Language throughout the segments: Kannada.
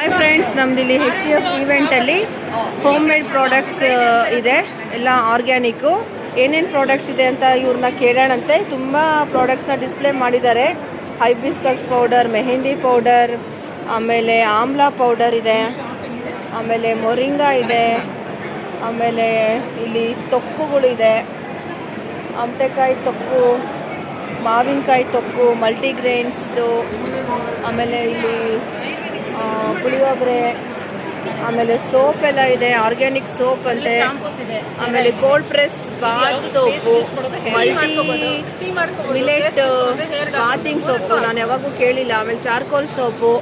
ಹಾಯ್ ಫ್ರೆಂಡ್ಸ್, ನಮ್ದಿಲ್ಲಿ HF ಈವೆಂಟಲ್ಲಿ ಹೋಮ್ ಮೇಡ್ ಪ್ರಾಡಕ್ಟ್ಸ್ ಇದೆ, ಎಲ್ಲ ಆರ್ಗ್ಯಾನಿಕ್ಕು. ಏನೇನು ಪ್ರಾಡಕ್ಟ್ಸ್ ಇದೆ ಅಂತ ಇವ್ರನ್ನ ಕೇಳೋಣಂತೆ. ತುಂಬ ಪ್ರಾಡಕ್ಟ್ಸ್ನ ಡಿಸ್ಪ್ಲೇ ಮಾಡಿದ್ದಾರೆ. ಹೈಬಿಸ್ಕಸ್ ಪೌಡರ್, ಮೆಹಂದಿ ಪೌಡರ್, ಆಮೇಲೆ ಆಮ್ಲಾ ಪೌಡರ್ ಇದೆ, ಆಮೇಲೆ ಮೊರಿಂಗಾ ಇದೆ, ಆಮೇಲೆ ಇಲ್ಲಿ ತೊಕ್ಕುಗಳಿದೆ, ಆಮಟೆಕಾಯಿ ತೊಕ್ಕು, ಮಾವಿನಕಾಯಿ ತೊಕ್ಕು, ಮಲ್ಟಿಗ್ರೇನ್ಸ್ದು, ಆಮೇಲೆ ಇಲ್ಲಿ ಪುಳಿಯೋಗರೆ, ಆಮೇಲೆ ಸೋಪ್ ಎಲ್ಲ ಇದೆ, ಆರ್ಗ್ಯಾನಿಕ್ ಸೋಪ್ ಅಂತೆ, ಆಮೇಲೆ cold press bath soap, millet bathing soap ನಾನು ಯಾವಾಗೂ ಕೇಳಿಲ್ಲ, ಆಮೇಲೆ ಚಾರ್ಕೋಲ್ ಸೋಪು.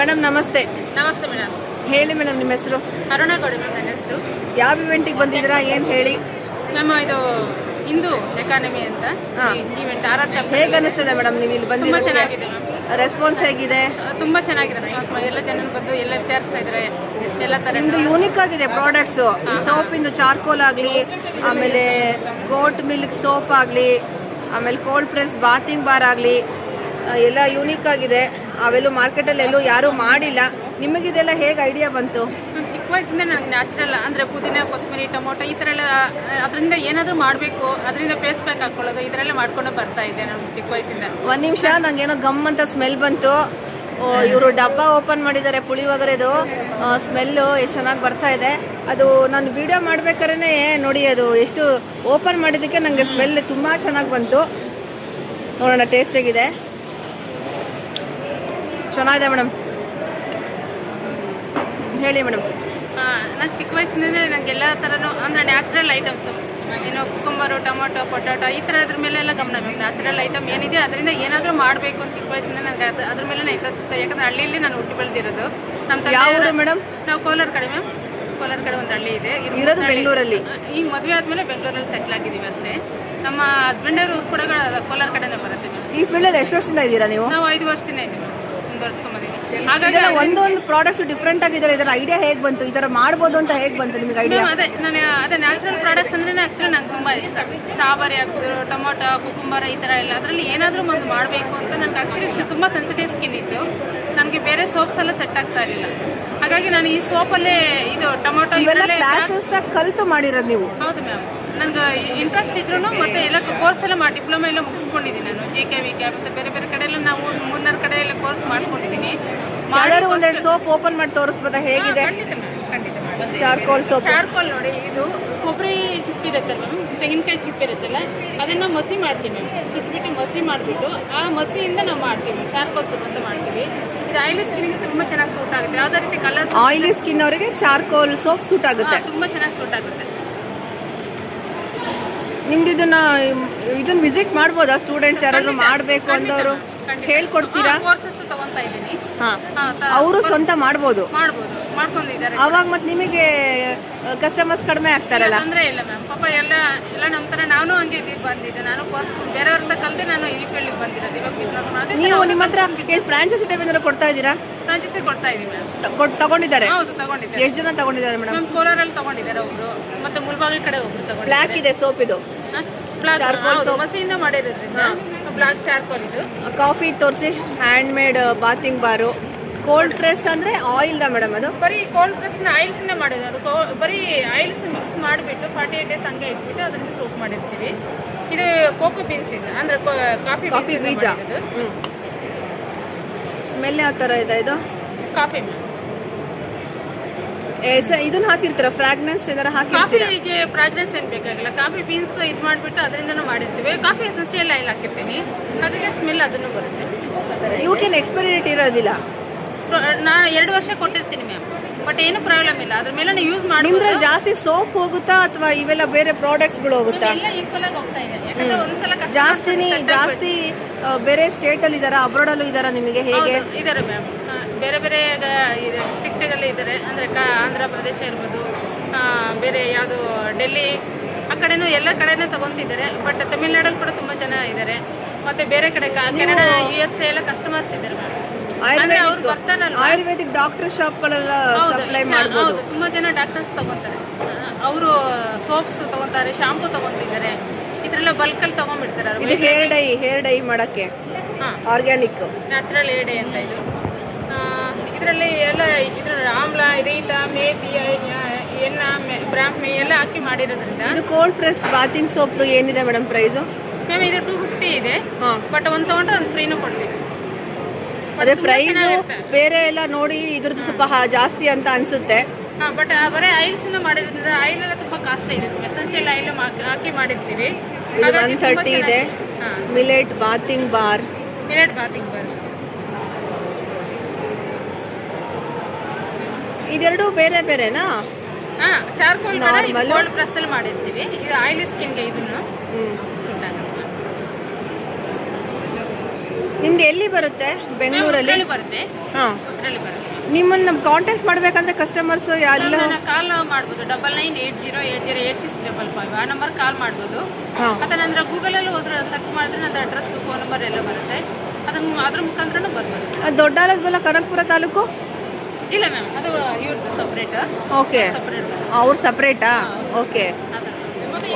ಮೇಡಮ್ ನಮಸ್ತೆ. ನಮಸ್ತೆ ಮೇಡಮ್. ಹೇಳಿ ಮೇಡಮ್, ನಿಮ್ಮ ಹೆಸರು? ಅರುಣಾ ಗೌಡ ಮ್ಯಾಮ್ ನನ್ನ ಹೆಸರು. ಯಾವ ಇವೆಂಟಿಗೆ ಬಂದಿದ್ದೀರಾ, ಏನು ಹೇಳಿ? ಮ್ಯಾಮ್ ಇದು ಇಂದು ಎಕಾನಮಿ ಅಂತ ಈವೆಂಟ್ ಹೇಗೆ ಅನಿಸ್ತದೆ ಮೇಡಮ್ ನೀವು ಇಲ್ಲಿ ಬಂದು? ತುಂಬಾ ಚೆನ್ನಾಗಿದೆ ಮ್ಯಾಮ್. ರೆಸ್ಪಾನ್ಸ್ ಹೇಗಿದೆ? ತುಂಬಾ ಚೆನ್ನಾಗಿದೆ ರೆಸ್ಪಾನ್ಸ್. ಎಲ್ಲ ಜನರು ಬಂದು ಎಲ್ಲ ವಿಚಾರಿಸ್ತಾ ಇದ್ದಾರೆ. ಎಲ್ಲ ತರ ನಿಮ್ದು ಯೂನಿಕ್ ಆಗಿದೆ ಪ್ರಾಡಕ್ಟ್ಸ್. ಈ ಸೋಪ್ ಇಂದು ಚಾರ್ಕೋಲ್ ಆಗಲಿ, ಆಮೇಲೆ ಗೋಟ್ ಮಿಲ್ಕ್ ಸೋಪ್ ಆಗಲಿ, ಆಮೇಲೆ ಕೋಲ್ಡ್ ಪ್ರೆಸ್ ಬಾತಿಂಗ್ ಬಾರ್ ಆಗಲಿ, ಎಲ್ಲ ಯೂನಿಕ್ ಆಗಿದೆ. ಅವೆಲ್ಲೂ ಮಾರ್ಕೆಟಲ್ಲಿ ಎಲ್ಲೂ ಯಾರೂ ಮಾಡಿಲ್ಲ. ನಿಮಗಿದೆಲ್ಲ ಹೇಗೆ ಐಡಿಯಾ ಬಂತು? ಚಿಕ್ಕ ವಯಸ್ಸಿಂದ ನನಗೆ ನ್ಯಾಚುರಲ್ ಅಂದರೆ ಪುದೀನ, ಕೊತ್ತಂಬರಿ, ಟೊಮೊಟೊ ಈ ಥರ ಎಲ್ಲ ಅದರಿಂದ ಏನಾದರೂ ಮಾಡಬೇಕು, ಅದರಿಂದ ಪೇಸ್ಟ್ ಪ್ಯಾಕ್ ಹಾಕೊಳ್ಳೋದು ಈ ಥರ ಎಲ್ಲ ಮಾಡ್ಕೊಂಡು ಬರ್ತಾ ಇದೆ ನಾನು ಚಿಕ್ಕ ವಯಸ್ಸಿಂದ. ಒಂದು ನಿಮಿಷ, ನಂಗೇನೋ ಗಮ್ ಅಂತ ಸ್ಮೆಲ್ ಬಂತು. ಇವರು ಡಬ್ಬ ಓಪನ್ ಮಾಡಿದ್ದಾರೆ ಪುಳಿಯೋಗರೆದು. ಸ್ಮೆಲ್ಲು ಎಷ್ಟು ಚೆನ್ನಾಗಿ ಬರ್ತಾ ಇದೆ. ಅದು ನಾನು ವಿಡಿಯೋ ಮಾಡ್ಬೇಕಾದ್ರೆ ನೋಡಿ, ಅದು ಎಷ್ಟು ಓಪನ್ ಮಾಡಿದ್ದಕ್ಕೆ ನನಗೆ ಸ್ಮೆಲ್ ತುಂಬ ಚೆನ್ನಾಗಿ ಬಂತು. ನೋಡೋಣ ಟೇಸ್ಟ್ ಹೇಗಿದೆ. ಚೆನ್ನಾಗಿದೆ ಮೇಡಮ್, ಹೇಳಿ ಮೇಡಮ್. ನಾನು ಚಿಕ್ಕ ವಯಸ್ಸಿಂದ ನನಗೆ ಎಲ್ಲ ಥರನೂ ಅಂದರೆ ನ್ಯಾಚುರಲ್ ಐಟಮ್ಸ್, ಏನೋ ಕುಕುಂಬರು, ಟೊಮೊಟೊ, ಪೊಟ್ಯಾಟೊ ಈ ಥರದ್ರ ಮೇಲೆಲ್ಲ ಗಮನ ಬೇಕು. ನ್ಯಾಚುರಲ್ ಐಟಮ್ ಏನಿದೆ ಅದರಿಂದ ಏನಾದರೂ ಮಾಡಬೇಕು ಅಂತ ಚಿಕ್ಕ ವಯಸ್ಸಿಂದ ನನಗೆ ಅದ್ರ ಮೇಲೆ ಇಂಟ್ರೆಸ್ಟ್ ಇರುತ್ತೆ. ಯಾಕಂದರೆ ಹಳ್ಳಿಯಲ್ಲಿ ನಾನು ಹುಟ್ಟಿ ಬೆಳೆದಿರೋದು. ನಮ್ಮ ತಂದೆ ಮೇಡಮ್? ನಾವು ಕೋಲಾರ ಕಡೆ ಮ್ಯಾಮ್. ಕೋಲಾರ ಕಡೆ ಒಂದು ಹಳ್ಳಿ ಇದೆ, ಇರೋದು ಬೆಂಗಳೂರಲ್ಲಿ. ಈಗ ಮದುವೆ ಆದಮೇಲೆ ಬೆಂಗಳೂರಲ್ಲಿ ಸೆಟ್ಲ್ ಆಗಿದ್ದೀವಿ ಅಷ್ಟೇ. ನಮ್ಮ ಹಸ್ಬೆಂಡ್ ಅವರು ಕೂಡ ಕೋಲಾರ ಕಡೆನೇ ಬರುತ್ತೆ ಮ್ಯಾಮ್. ಈ ಫೀಲ್ಡಲ್ಲಿ ಎಷ್ಟು ವರ್ಷದಿಂದ ಇದ್ದೀರಾ ನೀವು? ನಾವು 5 ವರ್ಷದಿಂದ ಇದ್ದೀವಿ, ಮುಂದುವರ್ಸ್ಕೊಂಬಂದಿದ್ದೀವಿ. ಹಾಗಾಗಿ ಒಂದೊಂದು ಪ್ರಾಡಕ್ಟ್ಸ್ ಡಿಫ್ರೆಂಟ್ ಆಗಿದ್ದಾರೆ. ಇದರ ಐಡಿಯಾ ಹೇಗೆ ಬಂತು? ಈ ಥರ ಮಾಡ್ಬೋದು ಅಂತ ಹೇಗೆ ಬಂತು ನಿಮಗೆ ಐಡಿಯಾ? ಅದೇ ನ್ಯಾಚುರಲ್ ಪ್ರಾಡಕ್ಟ್ಸ್ ಅಂದ್ರೆ ಆಕ್ಚುಲಿ ನಂಗೆ ತುಂಬ ಇಷ್ಟ. ಸ್ಟ್ರಾಬೆರಿ ಹಾಕಿದ್ರು, ಟೊಮೊಟೊ, ಕುಕುಂಬರ ಈ ಥರ ಎಲ್ಲ ಅದರಲ್ಲಿ ಏನಾದರೂ ಒಂದು ಮಾಡಬೇಕು ಅಂತ ನನಗೆ ಆಕ್ಚುಲಿ ತುಂಬ ಸೆನ್ಸಿಟಿವ್ ಸ್ಕಿನ್ ಇತ್ತು. ನನಗೆ ಬೇರೆ ಸೋಪ್ಸ್ ಎಲ್ಲ ಸೆಟ್ ಆಗ್ತಾ ಇರಲಿಲ್ಲ. ಹಾಗಾಗಿ ನಾನು ಈ ಸೋಪಲ್ಲೇ ಇದು ಟೊಮೊಟೊ ಕಲಿತು ಮಾಡಿರೋದು ನೀವು? ಹೌದು ಮ್ಯಾಮ್. ನನಗೆ ಇಂಟ್ರೆಸ್ಟ್ ಇದ್ರೂ ಮತ್ತೆ ಎಲ್ಲ ಕೋರ್ಸ್ ಎಲ್ಲ ಮಾಡಿ ಡಿಪ್ಲೊಮಾ ಎಲ್ಲ ಮುಗಿಸ್ಕೊಂಡಿದ್ದೀನಿ ನಾನು. JK VK ಮತ್ತು ಬೇರೆ ಬೇರೆ ಕಡೆ ಎಲ್ಲ ನಾವು 3-4 ಕಡೆ ಎಲ್ಲ ಕೋರ್ಸ್ ಮಾಡ್ಕೊಂಡಿದ್ದೀನಿ. ಯಾರು ಒಂದೆರಡು ಸೋಪ್ ಓಪನ್ ಮಾಡಿ ತೋರಿಸ್ಬೋದಾ ಹೇಗಿದೆ? ಖಂಡಿತ ಮ್ಯಾಮ್, ಖಂಡಿತ. Charcoal soap. ಚಾರ್ಕೋಲ್ ನೋಡಿ, ಇದು ಕೊಬ್ಬರಿ ಚಿಪ್ಪಿರುತ್ತಲ್ಲ ಮ್ಯಾಮ್, ತೆಂಗಿನಕಾಯಿ ಚಿಪ್ಪಿರುತ್ತಲ್ಲ, ಅದನ್ನು ಮಸಿ ಮಾಡ್ತೀವಿ ಮ್ಯಾಮ್. ಸುಟ್ಬಿಟ್ಟು ಮಸಿ ಮಾಡಿಬಿಟ್ಟು ಆ ಮಸಿಯಿಂದ ನಾವು ಮಾಡ್ತೀವಿ ಚಾರ್ಕೋಲ್ ಸೋಪ್ ಅಂತ ಮಾಡ್ತೀವಿ. ಇದು ಆಯಿಲಿ ಸ್ಕಿನ್ಗೆ ತುಂಬ ಚೆನ್ನಾಗಿ ಸೂಟ್ ಆಗುತ್ತೆ. ಯಾವುದೇ ರೀತಿ ಕಲರ್ ಆಯಿಲಿ ಸ್ಕಿನ್ ಅವರಿಗೆ ಚಾರ್ಕೋಲ್ ಸೋಪ್ ಸೂಟ್ ಆಗುತ್ತೆ, ತುಂಬ ಚೆನ್ನಾಗಿ ಸೂಟ್ ಆಗುತ್ತೆ. ನಿಮ್ದು ಇದನ್ನ ವಿಸಿಟ್ ಮಾಡ್ಬೋದಾ? ಸ್ಟೂಡೆಂಟ್ಸ್ ಯಾರಾದ್ರೂ ಮಾಡಬೇಕು ಅಂದವರು ಹೇಳ್ಕೊಡ್ತೀರಾ? ಕೋರ್ಸಸ್ ತಗೊಂತಾ ಇದ್ದೀನಿ. ಅವರು ಸ್ವಂತ ಮಾಡ್ಬೋದು, ಮಾಡ್ಕೊಂಡಿದ್ದಾರೆ. ಅವಾಗ ಮತ್ತೆ ನಿಮಗೆ ಕಸ್ಟಮರ್ಸ್ ಕಡಿಮೆ ಆಗ್ತಾರಲ್ಲ? ತೊಂದರೆ ಇಲ್ಲ ಮ್ಯಾಮ್. ಪಾಪ ಎಲ್ಲ ನಮ್ಮ ತರ ನಾನು ಹಂಗೆ ಇದಕ್ಕೆ ಬಂದಿದ್ದೆ. ನಾನು ಕೋರ್ಸ್ ಬೇರೆಯವ್ರಿಂದ ಕಲಿತೆ ನಾನು ಈ ಫೀಲ್ಡ್ಗೆ ಬಂದಿರೋದು. ಇವಾಗ ಬಿಸ್ನೆಸ್ ಮಾಡಿ ನೀವು ನಿಮ್ಮ ಹತ್ರ ಫ್ರಾಂಚೈಸಿ ಟೈಪ್ ಏನಾದ್ರು ಕೊಡ್ತಾ ಇದ್ದೀರಾ? ಫ್ರಾಂಚೈಸಿ ಕೊಡ್ತಾ ಇದೀವಿ ಮ್ಯಾಮ್. ತಗೊಂಡಿದ್ದಾರೆ? ಹೌದು, ತಗೊಂಡಿದ್ದಾರೆ. ಎಷ್ಟು ಜನ ತಗೊಂಡಿದ್ದಾರೆ ಮೇಡಮ್? ಕೋಲಾರಲ್ಲಿ ತಗೊಂಡಿದ್ದಾರೆ ಒಬ್ರು, ಮತ್ತೆ ಮುಲ್ಬಾಗಿಲು ಕಡೆ ಒಬ್ರು ತಗೊಂಡಿದ್ದಾರೆ. ಬ್ಲ್ಯಾಕ್ ಇದೆ ಸೋಪ್, ಇದು ಮಸಿಯಿಂದ ಮಾಡಿರೋದ್ರಿಂದ ಬ್ಲಾಕ್ ಚಾರ್ಕೋಲ್. ಇದು ಕಾಫಿ ತೋರಿಸಿ. ಹ್ಯಾಂಡ್ ಮೇಡ್ ಬಾತಿಂಗ್ ಬಾರು. ಕೋಲ್ಡ್ ಪ್ರೆಸ್ ಅಂದ್ರೆ ಆಯಿಲ್ ದಾ ಮೇಡಮ್? ಅದು ಬರೀ ಕೋಲ್ಡ್ ಪ್ರೆಸ್ ಆಯಿಲ್ಸ್ ಇಂದ ಮಾಡೋದು. ಅದು ಬರೀ ಆಯಿಲ್ಸ್ ಮಿಕ್ಸ್ ಮಾಡಿಬಿಟ್ಟು 48 ಡೇಸ್ ಹಂಗೆ ಇಟ್ಬಿಟ್ಟು ಅದರಿಂದ ಸೋಪ್ ಮಾಡಿರ್ತೀವಿ. ಇದು ಕೋಕೋ ಬೀನ್ಸ್ ಇಂದ ಅಂದ್ರೆ ಕಾಫಿ ಬೀಜ. ಸ್ಮೆಲ್ ಯಾವ ತರ ಇದೆ? ಇದು ಕಾಫಿ. ಇದನ್ನ ಹಾಕಿರ್ತೀರಾ? ಫ್ರಾಗ್ರೆನ್ಸ್ ಏನಾರ ಹಾಕಿರ್ತೀರಾ? ಕಾಫಿಗೆ ಫ್ರಾಗ್ರೆನ್ಸ್ ಏನ್ ಬೇಕಾಗಿಲ್ಲ. ಕಾಫಿ ಬೀನ್ಸ್ ಇದು ಮಾಡಿಬಿಟ್ಟು ಅದರಿಂದನೂ ಮಾಡಿರ್ತೀವಿ. ಕಾಫಿ ಎಸೆನ್ಷಿಯಲ್ ಆಯಿಲ್ ಹಾಕಿರ್ತೀನಿ, ಹಾಗಾಗಿ ಸ್ಮೆಲ್ ಅದನ್ನು ಬರುತ್ತೆ. ಇವಕ್ಕೇನು ಎಕ್ಸ್ಪೈರಿ ಡೇಟ್ ಇರೋದಿಲ್ಲ? ನಾನು 2 ವರ್ಷ ಕೊಟ್ಟಿರ್ತೀನಿ ಮ್ಯಾಮ್, ಬಟ್ ಏನು ಪ್ರಾಬ್ಲಮ್ ಇಲ್ಲ. ಅದ್ರ ಮೇಲೆ ಯೂಸ್ ಮಾಡಿ. ಜಾಸ್ತಿ ಸೋಪ್ ಹೋಗುತ್ತಾ ಅಥವಾ ಇವೆಲ್ಲ ಬೇರೆ ಪ್ರಾಡಕ್ಟ್ಸ್ ಗಳು ಹೋಗುತ್ತಾ? ಎಲ್ಲ ಈಕ್ವಲ್ ಆಗಿ ಹೋಗ್ತಾ ಇದೆ. ಯಾಕಂದ್ರೆ ಒಂದ್ಸಲ ಜಾಸ್ತಿ ಬೇರೆ ಸ್ಟೇಟ್ ಅಲ್ಲಿ ಇದಾರ, ಅಬ್ರಾಡ್ ಅಲ್ಲೂ ಇದಾರ? ನಿಮಗೆ ಹೇಗೆ ಇದಾರೆ ಮ್ಯಾಮ್? ಬೇರೆ ಬೇರೆ ಡಿಸ್ಟ್ರಿಕ್ಟ್ಗಳಲ್ಲಿ ಇದ್ದಾರೆ. ಅಂದ್ರೆ ಆಂಧ್ರ ಪ್ರದೇಶ ಇರ್ಬೋದು, ಬೇರೆ ಯಾವುದು ಡೆಲ್ಲಿ ಆ ಕಡೆನೂ ಎಲ್ಲ ಕಡೆನೂ ತಗೊಂತಿದ್ದಾರೆ. ಬಟ್ ತಮಿಳ್ನಾಡಲ್ಲಿ ಕೂಡ ತುಂಬಾ ಜನ ಇದ್ದಾರೆ. ಮತ್ತೆ ಬೇರೆ ಕಡೆ ಕೆನಡಾ, USA ಎಲ್ಲ ಕಸ್ಟಮರ್ಸ್ ಇದ್ದಾರೆ ಮ್ಯಾಮ್. ಆಯುರ್ವೇದಿಕ್ ಡಾಕ್ಟರ್ ಶಾಪ್ಗಳೆಲ್ಲ ಸಪ್ಲೈ ಮಾಡಬಹುದು. ಹೌದು, ತುಂಬಾ ಜನ ಡಾಕ್ಟರ್ಸ್ ತಗೊಂತಾರೆ. ಅವರು ಸೋಪ್ಸ್ ತಗೊಂತಾರೆ, ಶಾಂಪೂ ತಗೊಂತಿದ್ದಾರೆ. ಇದ್ರೆಲ್ಲ ಬಲ್ಕಲ್ಲಿ ತಗೊಂಡ್ಬಿಡ್ತಾರೆ. ಹೇರ್ ಡೈ ಮಾಡಕ್ಕೆ ಆರ್ಗ್ಯಾನಿಕ್ ನ್ಯಾಚುರಲ್ ಹೇರ್ ಡೈ ಅಂತ ಇದು ಇದರಲ್ಲಿ ಎಲ್ಲ ಇದ್ರ ಆಮ್ಲ ರೈತ ಮೇಥಿ ಎನ್ನ ಬ್ರಾಹ್ಮಿ ಎಲ್ಲ ಹಾಕಿ ಮಾಡಿರೋದ್ರಿಂದ ಇದು ಕೋಲ್ಡ್ ಪ್ರೆಸ್ ಬಾತಿಂಗ್ ಸೋಪ್ ಏನಿದೆ ಮೇಡಮ್ ಪ್ರೈಸು? ಮ್ಯಾಮ್ ಇದು 250 ಇದೆ, ಹಾಂ. ಬಟ್ ಒಂದು ತೊಗೊಂಡ್ರೆ ಒಂದು ಫ್ರೀನೂ ಕೊಡ್ತೀವಿ. ಅದೇ ಪ್ರೈಸು ಬೇರೆ ಎಲ್ಲ ನೋಡಿ ಇದ್ರದ್ದು ಸ್ವಲ್ಪ ಜಾಸ್ತಿ ಅಂತ ಅನ್ಸುತ್ತೆ. ಹಾಂ, ಬಟ್ ಬರೀ ಆಯಿಲ್ಸಿಂದ ಮಾಡಿರೋದ್ರಿಂದ ಆಯಿಲ್ ಎಲ್ಲ ತುಂಬ ಕಾಸ್ಟ್ಲಿ ಇರುತ್ತೆ. ಎಸೆನ್ಷಿಯಲ್ ಆಯಿಲ್ ಹಾಕಿ ಮಾಡಿರ್ತೀವಿ. ಇದು 130 ಇದೆ. ಹಾಂ, millet bathing bar. Millet bathing bar. ಇದೆರಡು ಬೇರೆ ಬೇರೆನಾ? ಹಾಂ, ಚಾರ್ಕೋಲ್ Normal. ಕೋಲ್ಡ್ ಪ್ರೆಸ್ ಅಲ್ಲಿ ಮಾಡಿರ್ತೀವಿ. ಇದು ಆಯಿಲಿ ಸ್ಕಿನ್ಗೆ ಇದನ್ನು ಸುಟ್ಟಾಗುತ್ತೆ. ನಿಮ್ದು ಎಲ್ಲಿ ಬರುತ್ತೆ? ಬೆಂಗಳೂರಲ್ಲಿ ಬರುತ್ತೆ. ಹಾಂ, ಉತ್ತರಲ್ಲಿ ಬರುತ್ತೆ. ನಿಮ್ಮನ್ನ ಕಾಂಟ್ಯಾಕ್ಟ್ ಮಾಡ್ಬೇಕಂದ್ರೆ ಕಸ್ಟಮರ್ಸ್ ಎಲ್ಲ ಕಾಲ್ ಮಾಡ್ಬೋದು. 9980808655 ಆ ನಂಬರ್ ಕಾಲ್ ಮಾಡ್ಬೋದು. ಹಾಂ. ಮತ್ತೆ ನಂತರ ಗೂಗಲ್ ಅಲ್ಲಿ ಹೋದ್ರೆ ಸರ್ಚ್ ಮಾಡಿದ್ರೆ ನನ್ನ ಅಡ್ರೆಸ್ ಫೋನ್ ನಂಬರ್ ಎಲ್ಲ ಬರುತ್ತೆ. ಅದ್ರ ಮುಖಾಂತರನೂ ಬರ್ಬೋದು. ದೊಡ್ಡಾಲದ ಕನಕಪುರ ತಾಲೂಕು? ಇಲ್ಲ ಮ್ಯಾಮ್, ಅದು ಇವ್ರದ್ದು ಸಪ್ರೇಟ್. ಓಕೆ, ಸಪ್ರೇಟ್ ಅವ್ರು ಸಪ್ರೇಟಾ? ಓಕೆ.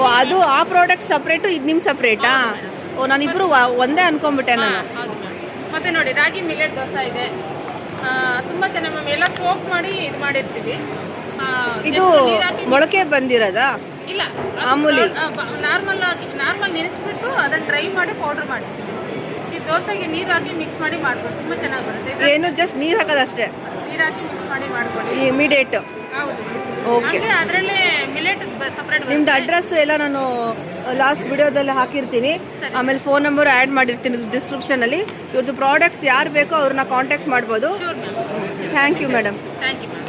ಓ, ಅದು ಆ ಪ್ರಾಡಕ್ಟ್ ಸಪ್ರೇಟು, ಇದು ನಿಮ್ಮ ಸಪ್ರೇಟಾ? ಓ, ನಾನಿಬ್ರು ಒಂದೇ ಅನ್ಕೊಂಡ್ಬಿಟ್ಟೆ ನಾನು. ಹೌದು ಮ್ಯಾಮ್. ಮತ್ತೆ ನೋಡಿ ರಾಗಿ ಮಿಲೆಟ್ ದೋಸೆ ಇದೆ, ತುಂಬಾ ಚೆನ್ನಾಗಿ ಮ್ಯಾಮ್. ಎಲ್ಲ ಸೋಪ್ ಮಾಡಿ ಇದು ಮಾಡಿರ್ತೀವಿ. ಇದು ಮೊಳಕೆ ಬಂದಿರೋದಾ? ಇಲ್ಲ, ಮಾಮೂಲಿ ನಾರ್ಮಲ್ ನೆನೆಸ್ಬಿಟ್ಟು ಅದನ್ನ ಡ್ರೈ ಮಾಡಿ ಪೌಡರ್ ಮಾಡ್ತೀವಿ. ಈ ದೋಸೆಗೆ ನೀರು ಹಾಕಿ ಮಿಕ್ಸ್ ಮಾಡಿ ಮಾಡ್ಬೋದು, ತುಂಬಾ ಚೆನ್ನಾಗಿ ಬರುತ್ತೆ. ಏನು ಜಸ್ಟ್ ನೀರು ಹಾಕೋದಷ್ಟೇ? ನೀರು ಹಾಕಿ ಮಿಕ್ಸ್ ಮಾಡಿ ಮಾಡ್ಕೊಳ್ಳಿ. ಇಮಿಡಿಯೇಟ್. ಹೌದು. ಓಕೆ. ಅದರಲ್ಲೇ ಮಿಲೆಟ್ ಸಪ್ರೇಟ್. ನಿಮ್ದು ಅಡ್ರೆಸ್ ಎಲ್ಲ ನಾನು ಲಾಸ್ಟ್ ವಿಡಿಯೋದಲ್ಲಿ ಹಾಕಿರ್ತೀನಿ. ಆಮೇಲೆ ಫೋನ್ ನಂಬರ್ ಆ್ಯಡ್ ಮಾಡಿರ್ತೀನಿ ಡಿಸ್ಕ್ರಿಪ್ಷನ್ ಅಲ್ಲಿ. ಇವ್ರದ್ದು ಪ್ರಾಡಕ್ಟ್ಸ್ ಯಾರು ಬೇಕೋ ಅವ್ರನ್ನ ಕಾಂಟ್ಯಾಕ್ಟ್ ಮಾಡ್ಬೋದು. Sure ma'am. Thank you madam. Thank you ma'am.